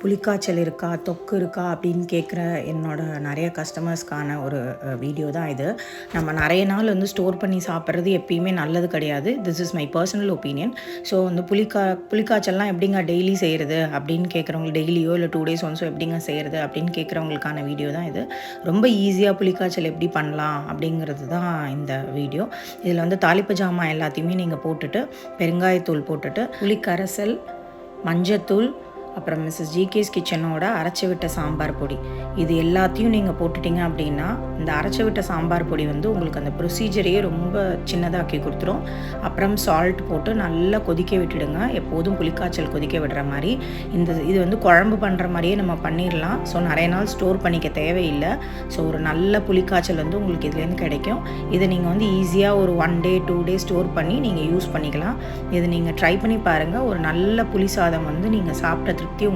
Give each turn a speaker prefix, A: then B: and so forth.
A: புலிக்காய்ச்சல் இருக்கா, தொக்கு இருக்கா அப்படின்னு கேட்குற என்னோட நிறைய கஸ்டமர்ஸ்க்கான ஒரு வீடியோ தான் இது. நம்ம நிறைய நாள் வந்து ஸ்டோர் பண்ணி சாப்பிட்றது எப்பயுமே நல்லது கிடையாது. This is my personal opinion. So வந்து புலிக்காய்ச்சல்லாம் எப்படிங்க டெய்லி செய்கிறது அப்படின்னு கேட்குறவங்க, டெய்லியோ இல்லை 2 days ஒன்ஸோ எப்படிங்க செய்கிறது அப்படின்னு கேட்குறவங்களுக்கான வீடியோ தான் இது. ரொம்ப ஈஸியாக புலிக்காய்ச்சல் எப்படி பண்ணலாம் அப்படிங்கிறது தான் இந்த வீடியோ. இதில் வந்து தாளிப்பு ஜாமான் எல்லாத்தையுமே நீங்கள் போட்டுட்டு, பெருங்காயத்தூள் போட்டுட்டு, புளிக்கரைசல், மஞ்சத்தூள், அப்புறம் மிஸ்ஸஸ் ஜிகேஸ் கிச்சனோட அரைச்சி விட்ட சாம்பார் பொடி, இது எல்லாத்தையும் நீங்கள் போட்டுட்டிங்க அப்படின்னா இந்த அரைச்சி விட்ட சாம்பார் பொடி வந்து உங்களுக்கு அந்த ப்ரொசீஜரையே ரொம்ப சின்னதாக்கி கொடுத்துரும். அப்புறம் சால்ட் போட்டு நல்லா கொதிக்க விட்டுடுங்க. எப்போதும் புளிக்காய்ச்சல் கொதிக்க விடுற மாதிரி. இது வந்து குழம்பு பண்ணுற மாதிரியே நம்ம பண்ணிடலாம். ஸோ நிறைய நாள் ஸ்டோர் பண்ணிக்க தேவையில்லை. ஸோ ஒரு நல்ல புளிக்காய்ச்சல் வந்து உங்களுக்கு இதுலேருந்து கிடைக்கும். இதை நீங்கள் வந்து ஈஸியாக ஒரு 1 day 2 days ஸ்டோர் பண்ணி நீங்கள் யூஸ் பண்ணிக்கலாம். இதை நீங்கள் ட்ரை பண்ணி பாருங்கள். ஒரு நல்ல புளி சாதம் வந்து நீங்கள் சாப்பிட்ட திருப்தி உங்களுக்கு